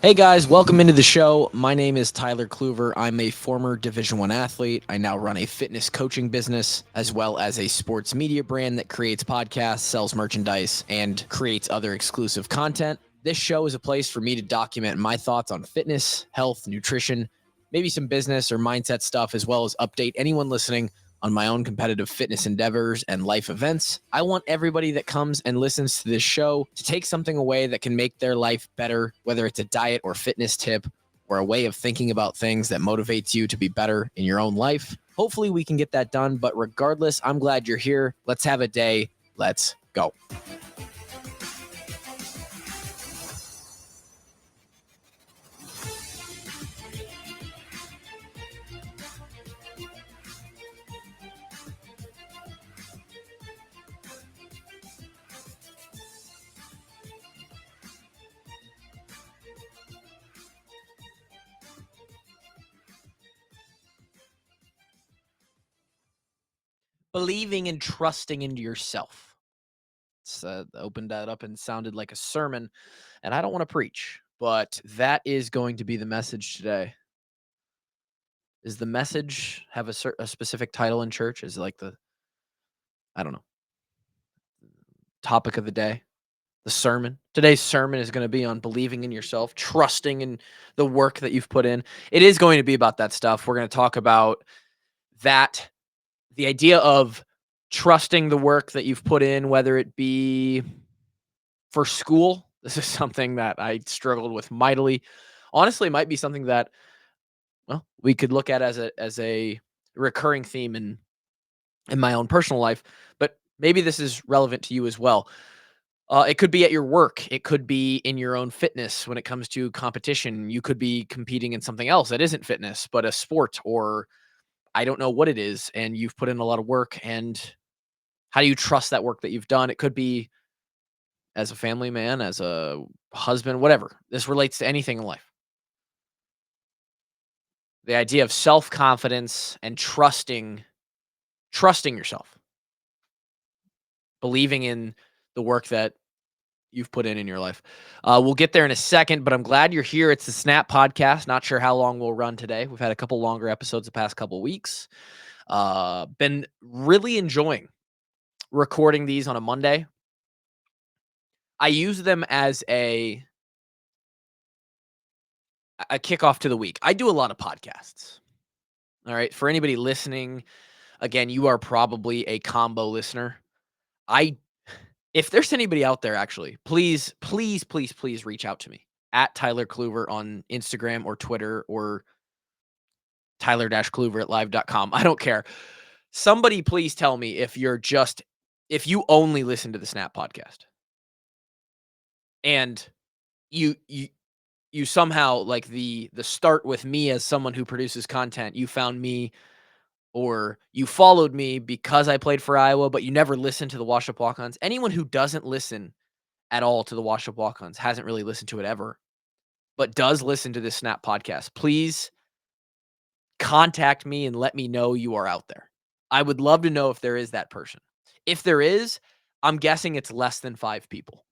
Hey guys, welcome into the show. My name is Tyler Kluver. I'm a former Division 1 athlete. I now run a fitness coaching business as well as a sports media brand that creates podcasts, sells merchandise, and creates other exclusive content. This show is a place for me to document my thoughts on fitness, health, nutrition, maybe some business or mindset stuff, as well as update anyone listening on my own competitive fitness endeavors and life events. I want everybody that comes and listens to this show to take something away that can make their life better, whether it's a diet or fitness tip or a way of thinking about things that motivates you to be better in your own life. Hopefully, we can get that done. But regardless, I'm glad you're here. Let's have a day. Let's go. Believing and trusting into yourself. It's opened that up and sounded like a sermon, and I don't want to preach, but that is going to be the message today. Is the message have a specific title in church? Is it like I don't know, topic of the day? The sermon. Today's sermon is going to be on believing in yourself, trusting in the work that you've put in. It is going to be about that stuff. We're going to talk about that, the idea of trusting the work that you've put in, whether it be for school. This is something that I struggled with mightily. Honestly, it might be something that, well, we could look at as a recurring theme in my own personal life, but maybe this is relevant to you as well. It could be at your work. It could be in your own fitness when it comes to competition. You could be competing in something else that isn't fitness, but a sport, or I don't know what it is. And you've put in a lot of work. And how do you trust that work that you've done? It could be as a family man, as a husband, whatever. This relates to anything in life. The idea of self confidence and trusting yourself, believing in the work that you've put in your life. We'll get there in a second, but I'm glad you're here. It's the Snap Podcast. Not sure how long we'll run today. We've had a couple longer episodes the past couple weeks. Been really enjoying recording these on a Monday. I use them as a kickoff to the week. I do a lot of podcasts. All right. For anybody listening, again, you are probably a combo listener. I If there's anybody out there, actually, please reach out to me at Tyler Kluver on Instagram or Twitter or Tyler-Kluver at live.com. I don't care. Somebody please tell me if if you only listen to the Snap podcast and you you somehow, like, the start with me as someone who produces content, you found me or you followed me because I played for Iowa, but you never listened to the Washup Walk-Ons. Anyone who doesn't listen at all to the Washup Walk-Ons hasn't really listened to it ever, but does listen to this Snap podcast. Please contact me and let me know you are out there. I would love to know if there is that person. If there is, I'm guessing it's less than 5 people,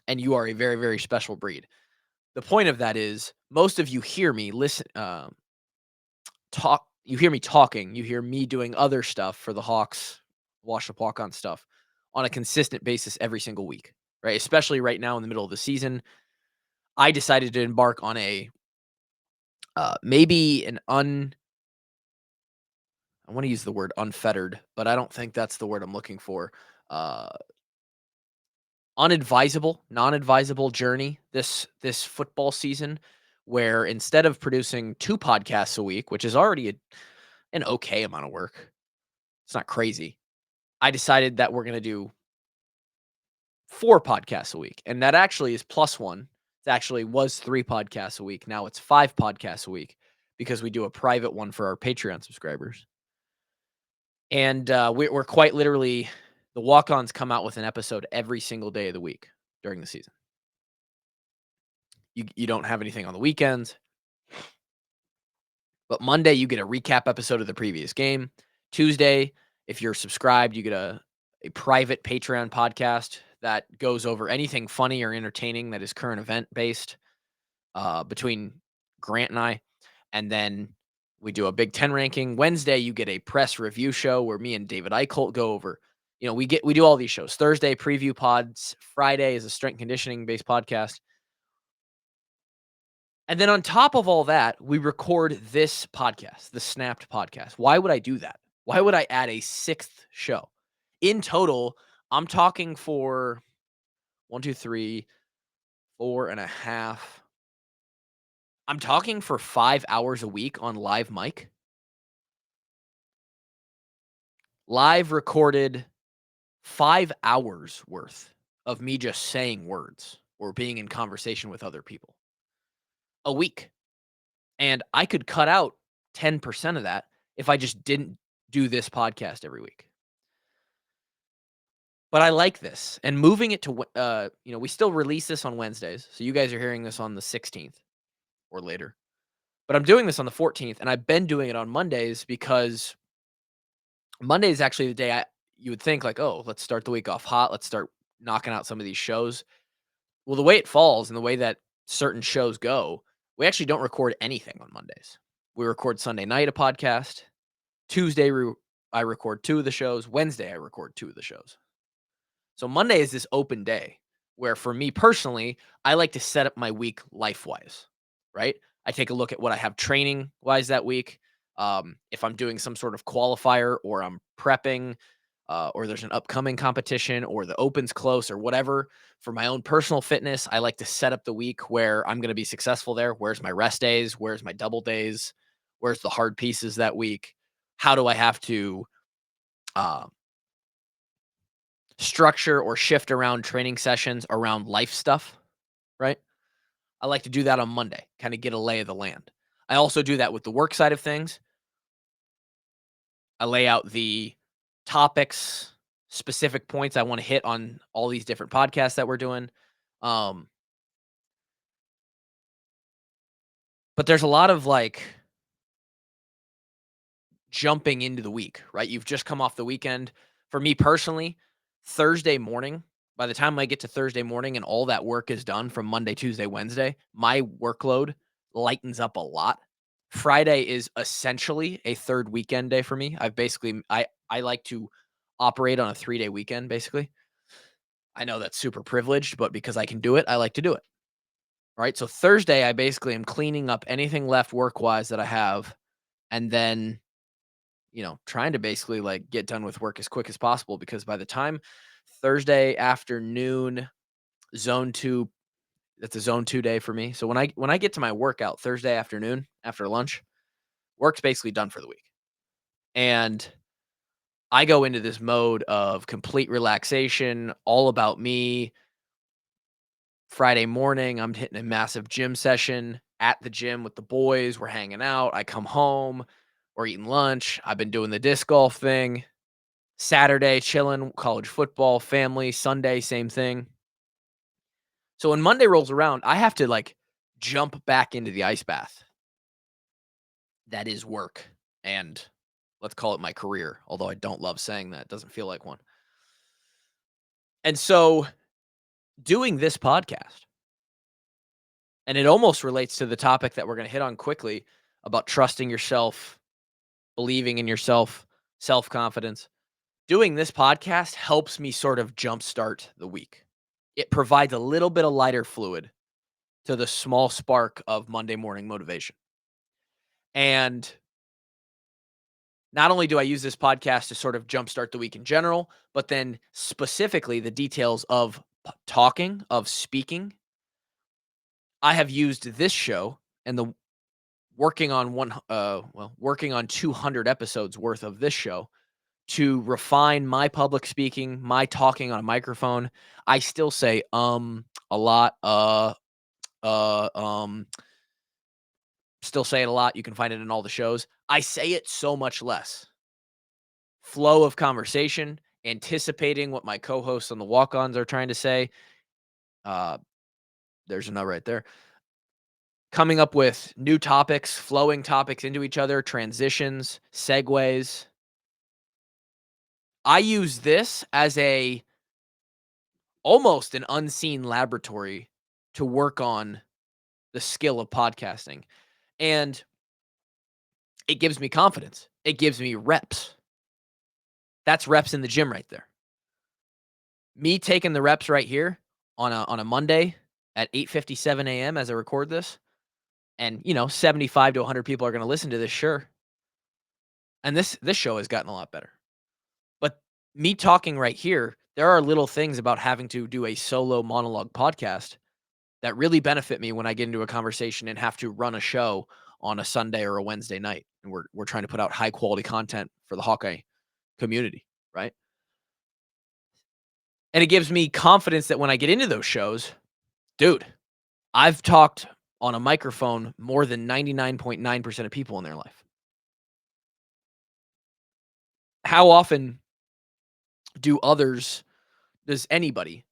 and you are a very, very special breed. The point of that is most of you hear me talk. You hear me talking. You hear me doing other stuff for the Hawks, Washup Walk-On stuff on a consistent basis every single week, right? Especially right now in the middle of the season. I decided to embark on a maybe an I want to use the word unfettered, but I don't think that's the word I'm looking for. Uh, non-advisable journey this football season, where instead of producing 2 podcasts a week, which is already an okay amount of work, it's not crazy. I decided that we're going to do 4 podcasts a week, and that actually is plus one. It actually was 3 podcasts a week. Now it's 5 podcasts a week because we do a private one for our Patreon subscribers. And we're quite literally, the walk-ons come out with an episode every single day of the week during the season. You don't have anything on the weekends, but Monday you get a recap episode of the previous game. Tuesday, if you're subscribed, you get a private Patreon podcast that goes over anything funny or entertaining that is current event based. between Grant and I. And then we do a Big Ten ranking. Wednesday, you get a press review show where me and David Eichholt go over. We do all these shows. Thursday, preview pods. Friday is a strength conditioning based podcast. And then on top of all that, we record this podcast, the Snapped podcast. Why would I do that? Why would I add a sixth show? In total, I'm talking for 1, 2, 3, 4.5. I'm talking for 5 hours a week on live mic. Live recorded 5 hours worth of me just saying words or being in conversation with other people a week. And I could cut out 10% of that if I just didn't do this podcast every week. But I like this. And moving it to, we still release this on Wednesdays. So you guys are hearing this on the 16th or later. But I'm doing this on the 14th. And I've been doing it on Mondays because Monday is actually the day you would think like, oh, let's start the week off hot. Let's start knocking out some of these shows. Well, the way it falls and the way that certain shows go, we actually don't record anything on Mondays. We record Sunday night a podcast. Tuesday, I record 2 of the shows. Wednesday, I record 2 of the shows. So Monday is this open day where for me personally, I like to set up my week life-wise, right? I take a look at what I have training-wise that week. If I'm doing some sort of qualifier or I'm prepping, or there's an upcoming competition or the open's close or whatever. For my own personal fitness, I like to set up the week where I'm going to be successful there. Where's my rest days? Where's my double days? Where's the hard pieces that week? How do I have to uh, structure or shift around training sessions around life stuff, right? I like to do that on Monday, kind of get a lay of the land. I also do that with the work side of things. I lay out the topics, specific points I want to hit on all these different podcasts that we're doing. Um, but there's a lot of like jumping into the week, right? You've just come off the weekend. For me personally, Thursday morning, by the time I get to Thursday morning and all that work is done from Monday, Tuesday, Wednesday, my workload lightens up a lot. Friday is essentially a third weekend day for me. I like to operate on a 3-day weekend basically. I know that's super privileged, but because I can do it, I like to do it. Right? So Thursday I basically am cleaning up anything left work-wise that I have and then trying to basically like get done with work as quick as possible because by the time Thursday afternoon, zone 2, that's a zone 2 day for me. So when I get to my workout Thursday afternoon after lunch, work's basically done for the week. And I go into this mode of complete relaxation, all about me. Friday morning, I'm hitting a massive gym session at the gym with the boys. We're hanging out. I come home, we're eating lunch. I've been doing the disc golf thing. Saturday, chilling, college football, family. Sunday, same thing. So when Monday rolls around, I have to like jump back into the ice bath. That is work. And let's call it my career, although I don't love saying that. It doesn't feel like one. And so doing this podcast, and it almost relates to the topic that we're going to hit on quickly about trusting yourself, believing in yourself, self confidence. Doing this podcast helps me sort of jumpstart the week. It provides a little bit of lighter fluid to the small spark of Monday morning motivation. And not only do I use this podcast to sort of jumpstart the week in general, but then specifically the details of talking, of speaking. I have used this show and the working on 200 episodes worth of this show to refine my public speaking, my talking on a microphone. I still say a lot, uh, um, still say it a lot. You can find it in all the shows. I say it so much less. Flow of conversation, anticipating what my co-hosts on the walk-ons are trying to say. Uh, there's a note right there. Coming up with new topics, flowing topics into each other, transitions, segues. I use this as almost an unseen laboratory to work on the skill of podcasting. And it gives me confidence. It gives me reps. That's reps in the gym right there. Me taking the reps right here on a Monday at 8:57 a.m. as I record this, and 75 to 100 people are going to listen to this, sure. And this show has gotten a lot better. But me talking right here, there are little things about having to do a solo monologue podcast that really benefit me when I get into a conversation and have to run a show on a Sunday or a Wednesday night, and we're trying to put out high quality content for the Hawkeye community, right? And it gives me confidence that when I get into those shows, dude, I've talked on a microphone more than 99.9% of people in their life. How often does anybody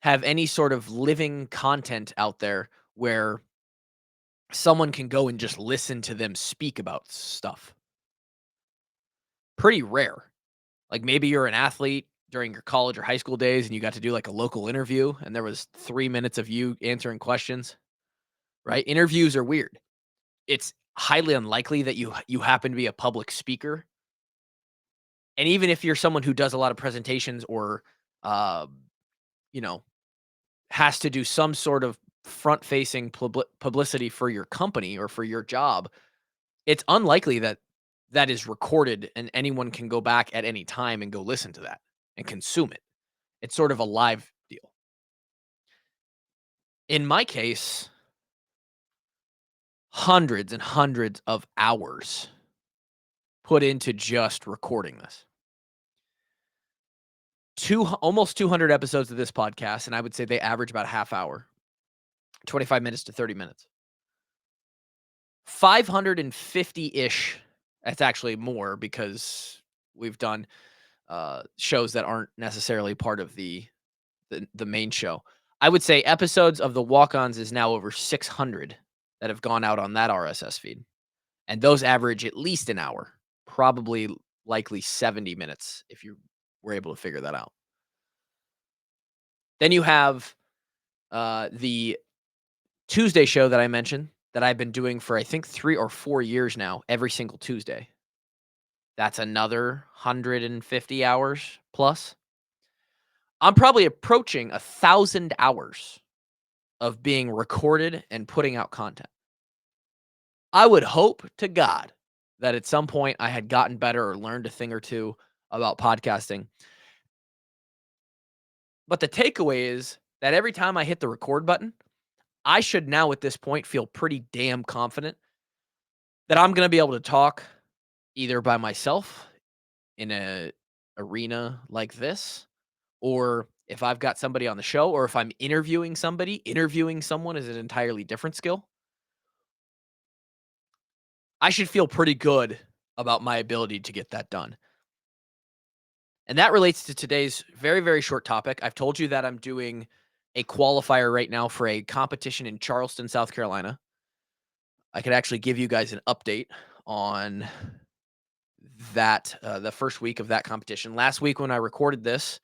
have any sort of living content out there where someone can go and just listen to them speak about stuff? Pretty rare. Like maybe you're an athlete during your college or high school days and you got to do like a local interview and there was 3 minutes of you answering questions, right? Interviews are weird. It's highly unlikely that you happen to be a public speaker. And even if you're someone who does a lot of presentations or uh, you know, has to do some sort of front-facing publicity for your company or for your job, it's unlikely that that is recorded and anyone can go back at any time and go listen to that and consume it. It's sort of a live deal. In my case, hundreds and hundreds of hours put into just recording this. Almost 200 episodes of this podcast, and I would say they average about a half hour, 25 minutes to 30 minutes. 550-ish, that's actually more because we've done, shows that aren't necessarily part of the main show. I would say episodes of the walk-ons is now over 600 that have gone out on that RSS feed, and those average at least an hour, probably likely 70 minutes if you were able to figure that out. Then you have, the Tuesday show that I mentioned that I've been doing for, I think, 3 or 4 years now, every single Tuesday. That's another 150 hours plus. I'm probably approaching 1,000 hours of being recorded and putting out content. I would hope to God that at some point I had gotten better or learned a thing or two about podcasting. But the takeaway is that every time I hit the record button, I should now at this point feel pretty damn confident that I'm going to be able to talk either by myself in a arena like this, or if I've got somebody on the show, or if I'm interviewing somebody. Interviewing someone is an entirely different skill. I should feel pretty good about my ability to get that done. And that relates to today's very, very short topic. I've told you that I'm doing a qualifier right now for a competition in Charleston, South Carolina. I could actually give you guys an update on that, the first week of that competition. Last week when I recorded this,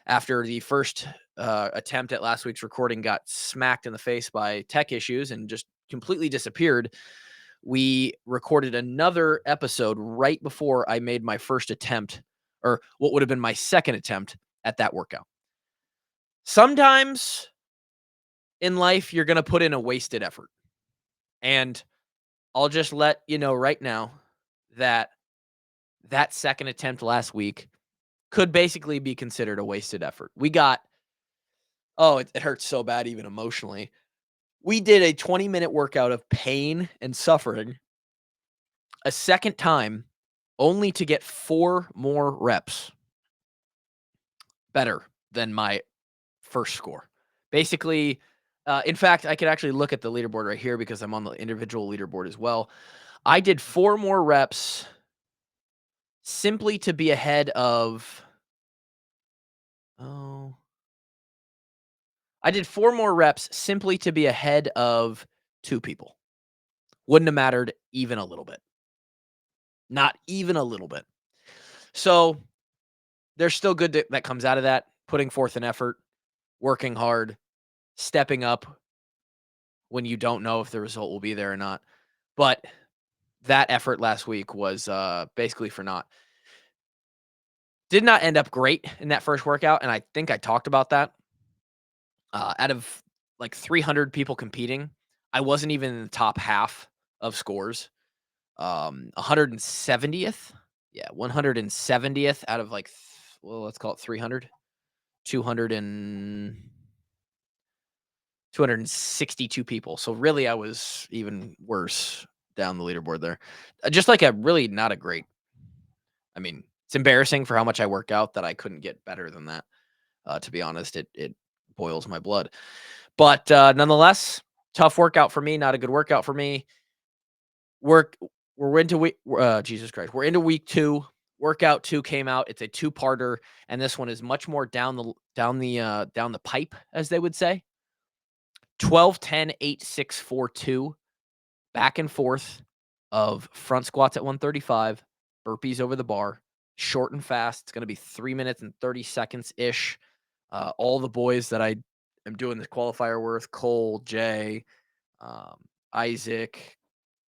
after the first attempt at last week's recording got smacked in the face by tech issues and just completely disappeared, we recorded another episode right before I made my first attempt, or what would have been my second attempt at that workout. Sometimes in life, you're going to put in a wasted effort. And I'll just let you know right now that that second attempt last week could basically be considered a wasted effort. It hurts so bad, even emotionally. We did a 20-minute workout of pain and suffering a second time, only to get 4 more reps better than my first score. Basically, in fact, I could actually look at the leaderboard right here because I'm on the individual leaderboard as well. I did 4 more reps simply to be ahead of oh, I did 4 more reps simply to be ahead of 2 people. Wouldn't have mattered even a little bit. Not even a little bit. So, there's still good that comes out of that, putting forth an effort, working hard, stepping up, when you don't know if the result will be there or not. But that effort last week was basically for naught. Did not end up great in that first workout, and I think I talked about that. Out of like 300 people competing, I wasn't even in the top half of scores. 170th, yeah, 170th out of like, well, let's call it 300, 200 and 262 people. So really, I was even worse down the leaderboard there. Just like a really not a great. I mean, it's embarrassing for how much I work out that I couldn't get better than that. To be honest, it boils my blood. But nonetheless, tough workout for me. Not a good workout for me. Work. We're into week. Jesus Christ, we're into week 2. Workout 2 came out. It's a two-parter, and this one is much more down the pipe, as they would say. 12, 10, 8, 6, 4, 2, back and forth of front squats at 135, burpees over the bar, short and fast. It's going to be 3 minutes and 30 seconds ish. All the boys that I am doing this qualifier with, Cole, Jay, um, Isaac,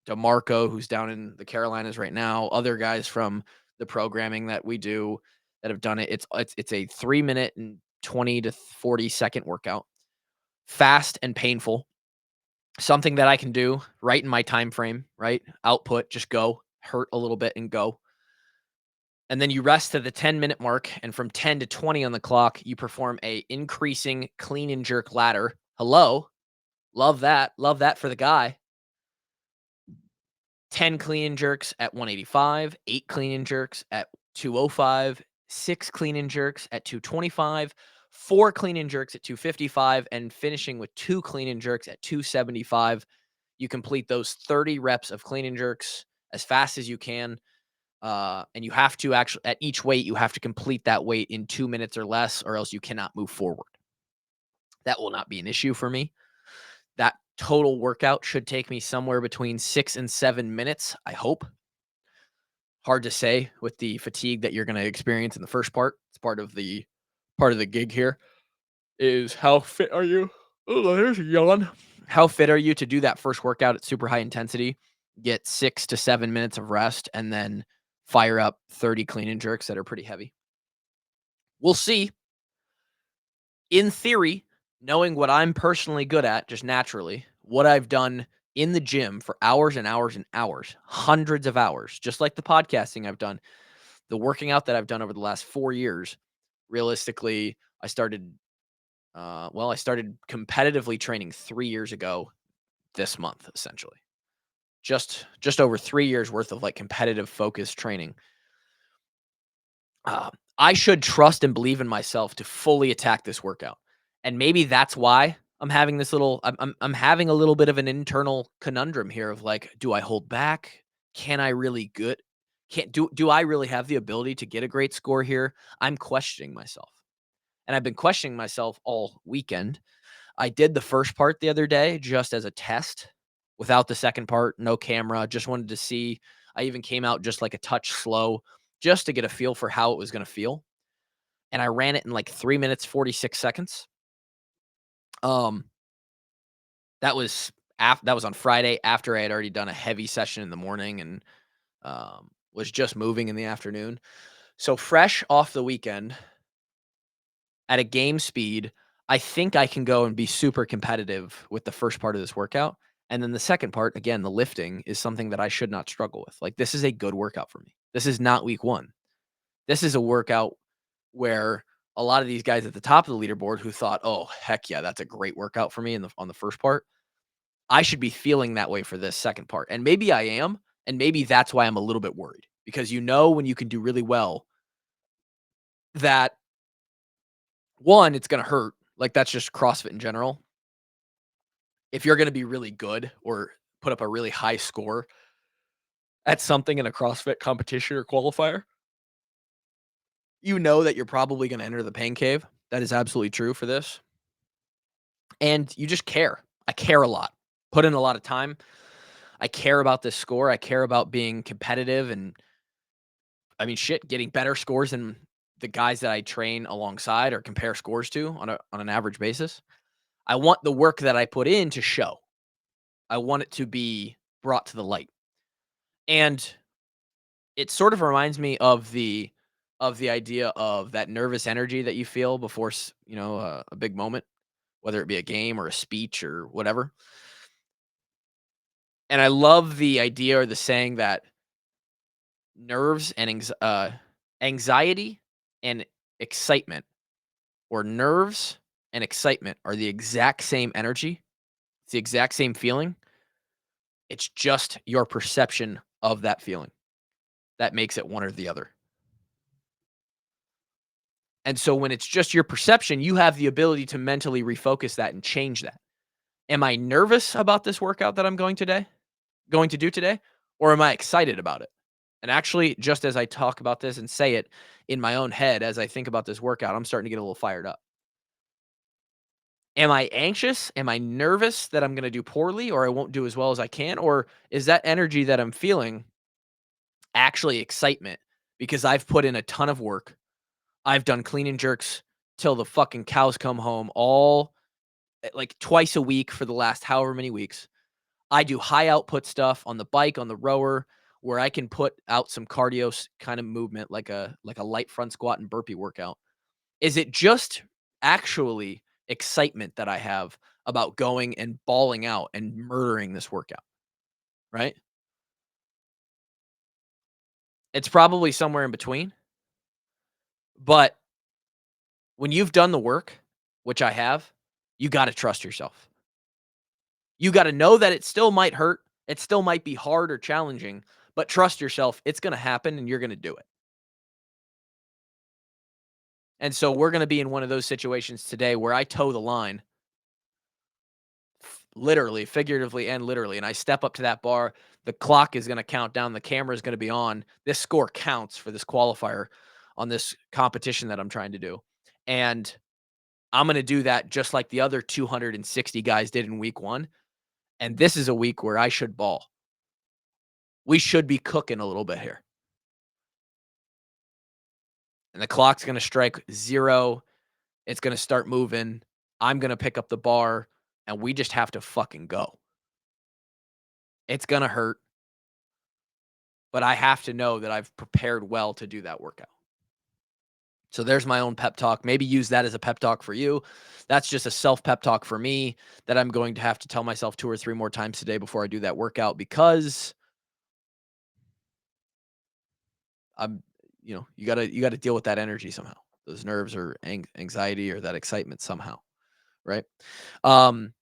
DeMarco, who's down in the Carolinas right now, other guys from the programming that we do that have done it. It's a 3 minute and 20 to 40-second workout, fast and painful. Something that I can do right in my time frame, right? Output, just go, hurt a little bit and go. And then you rest to the 10-minute mark, and from 10 to 20 on the clock, you perform a increasing clean and jerk ladder. Hello. Love that. Love that for the guy. 10 clean and jerks at 185, 8 clean and jerks at 205, 6 clean and jerks at 225, 4 clean and jerks at 255, and finishing with 2 clean and jerks at 275. You complete those 30 reps of clean and jerks as fast as you can. And you have to actually, at each weight, you have to complete that weight in 2 minutes or less, or else you cannot move forward. That will not be an issue for me. That total workout should take me somewhere between 6 and 7 minutes, I hope. Hard to say with the fatigue that you're going to experience in the first part. It's part of the gig here is how fit are you? Oh, there's a yawn. How fit are you to do that first workout at super high intensity, get 6 to 7 minutes of rest, and then fire up 30 clean and jerks that are pretty heavy? We'll see. In theory, knowing what I'm personally good at, just naturally, what I've done in the gym for hours and hours and hours, hundreds of hours, just like the podcasting I've done, the working out that I've done over the last 4 years, realistically, I started competitively training 3 years ago this month, essentially. Just over 3 years worth of, like, competitive focused training. I should trust and believe in myself to fully attack this workout, and maybe that's why I'm having a little bit of an internal conundrum here of, like, do I hold back? Can I really good can't do I really have the ability to get a great score here? I'm questioning myself, and I've been questioning myself all weekend. I did the first part the other day just as a test without the second part, no camera, just wanted to see. I even came out just like a touch slow just to get a feel for how it was going to feel. And I ran it in like 3 minutes 46 seconds. Um that was on Friday after I had already done a heavy session in the morning and was just moving in the afternoon. So fresh off the weekend at a game speed, I think I can go and be super competitive with the first part of this workout. And then the second part, again, the lifting is something that I should not struggle with. Like, this is a good workout for me. This is not week 1. This is a workout where a lot of these guys at the top of the leaderboard who thought, "Oh, heck yeah, that's a great workout for me on the first part." I should be feeling that way for this second part. And maybe I am, and maybe that's why I'm a little bit worried. Because when you can do really well, that one, it's gonna hurt. Like, that's just CrossFit in general. If you're gonna be really good or put up a really high score at something in a CrossFit competition or qualifier, you know that you're probably gonna enter the pain cave. That is absolutely true for this. And you just care. I care a lot. Put in a lot of time. I care about this score. I care about being competitive and I mean, shit, getting better scores than the guys that I train alongside or compare scores to on an average basis. I want the work that I put in to show. I want it to be brought to the light. And it sort of reminds me of the idea of that nervous energy that you feel before a big moment, whether it be a game or a speech or whatever. And I love the idea or the saying that nerves and anxiety and excitement, or nerves and excitement, are the exact same energy. It's the exact same feeling. It's just your perception of that feeling that makes it one or the other. And so when it's just your perception, you have the ability to mentally refocus that and change that. Am I nervous about this workout that I'm going to do today? Or am I excited about it? And actually, just as I talk about this and say it in my own head as I think about this workout, I'm starting to get a little fired up. Am I anxious? Am I nervous that I'm going to do poorly or I won't do as well as I can? Or is that energy that I'm feeling actually excitement because I've put in a ton of work? I've done clean and jerks till the fucking cows come home, all like twice a week for the last however many weeks. I do high output stuff on the bike, on the rower, where I can put out some cardio kind of movement, like a light front squat and burpee workout. Is it just actually excitement that I have about going and balling out and murdering this workout, right? It's probably somewhere in between, but when you've done the work, which I have, you got to trust yourself. You got to know that it still might hurt, it still might be hard or challenging, but trust yourself, it's going to happen and you're going to do it. And so we're going to be in one of those situations today where I toe the line, literally, figuratively, and literally. And I step up to that bar. The clock is going to count down. The camera is going to be on. This score counts for this qualifier on this competition that I'm trying to do. And I'm going to do that just like the other 260 guys did in week one. And this is a week where I should ball. We should be cooking a little bit here. And the clock's going to strike 0. It's going to start moving. I'm going to pick up the bar and we just have to fucking go. It's going to hurt, but I have to know that I've prepared well to do that workout. So there's my own pep talk. Maybe use that as a pep talk for you. That's just a self pep talk for me that I'm going to have to tell myself 2 or 3 more times today before I do that workout, because I'm, you got to deal with that energy somehow. Those nerves or anxiety or that excitement somehow, right? Um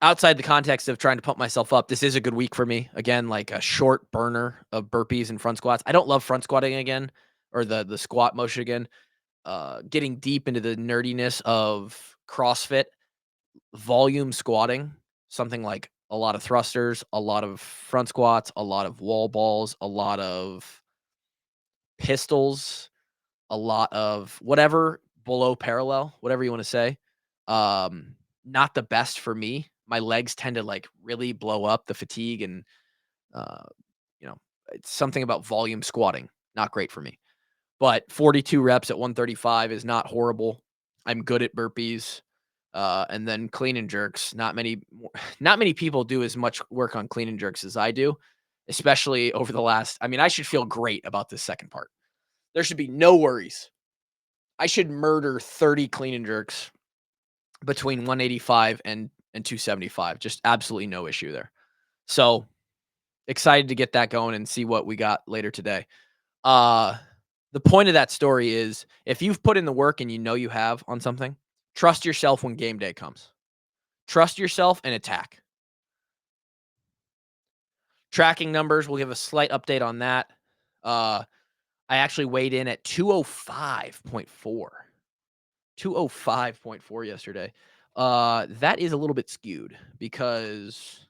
Outside the context of trying to pump myself up, this is a good week for me. Again, like a short burner of burpees and front squats. I don't love front squatting again, or the squat motion again. Getting deep into the nerdiness of CrossFit, volume squatting, something like a lot of thrusters, a lot of front squats, a lot of wall balls, a lot of pistols, a lot of whatever below parallel, whatever you want to say. Not the best for me. My legs tend to like really blow up, the fatigue, and uh, you know, it's something about volume squatting. Not great for me. But 42 reps at 135 is not horrible. I'm good at burpees. And then clean and jerks. Not many people do as much work on clean and jerks as I do, especially over the last. I mean, I should feel great about this second part. There should be no worries. I should murder 30 clean and jerks between 185 and 275. Just absolutely no issue there. So excited to get that going and see what we got later today. Uh the point of that story is, if you've put in the work and you know you have on something, trust yourself when game day comes. Trust yourself and attack. Tracking numbers, we'll give a slight update on that. Uh I actually weighed in at 205.4. 205.4 yesterday. That is a little bit skewed because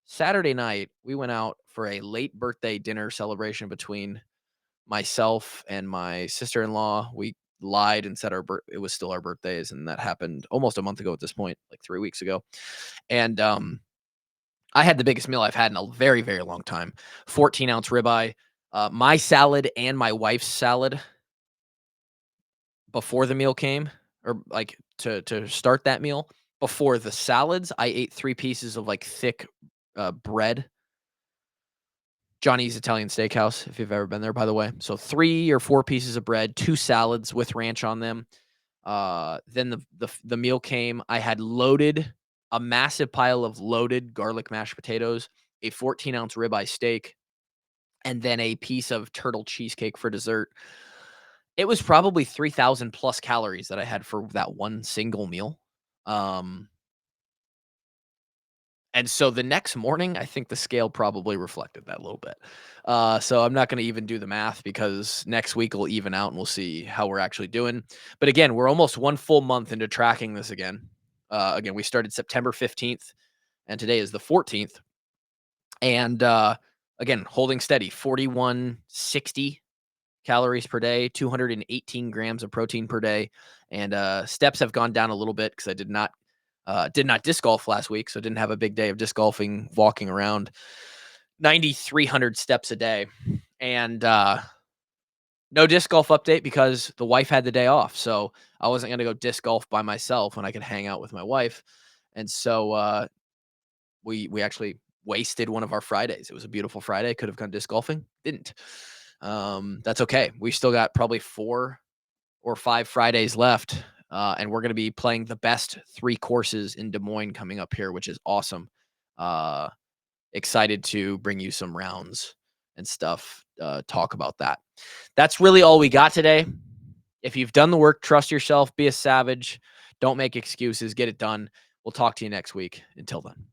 Saturday night we went out for a late birthday dinner celebration between myself and my sister-in-law. We lied and said it was still our birthdays, and that happened almost a month ago at this point, like 3 weeks ago. And I had the biggest meal I've had in a very, very long time. 14-ounce ribeye, my salad and my wife's salad before the meal came, or like to start that meal. before the salads, I ate 3 pieces of, like, thick, bread. Johnny's Italian Steakhouse, if you've ever been there, by the way. So 3 or 4 pieces of bread, 2 salads with ranch on them. Then the meal came. I had loaded a massive pile of loaded garlic mashed potatoes, a 14-ounce ribeye steak, and then a piece of turtle cheesecake for dessert. It was probably 3,000 plus calories that I had for that one single meal. Um, and so the next morning, I think the scale probably reflected that a little bit. So I'm not going to even do the math because next week will even out and we'll see how we're actually doing. But again, we're almost 1 full month into tracking this again. Again, we started September 15th and today is the 14th. And again, holding steady 4160 calories per day, 218 grams of protein per day, and steps have gone down a little bit because I did not disc golf last week, so didn't have a big day of disc golfing, walking around 9,300 steps a day, and no disc golf update because the wife had the day off, so I wasn't gonna go disc golf by myself when I could hang out with my wife, and so we actually wasted one of our Fridays. It was a beautiful Friday. Could have gone disc golfing, didn't. That's okay. We still got probably 4 or 5 Fridays left, and we're going to be playing the best 3 courses in Des Moines coming up here, which is awesome. Uh, Excited to bring you some rounds and stuff. Talk about that. That's really all we got today. If you've done the work, trust yourself, be a savage, don't make excuses, get it done. We'll talk to you next week. Until then.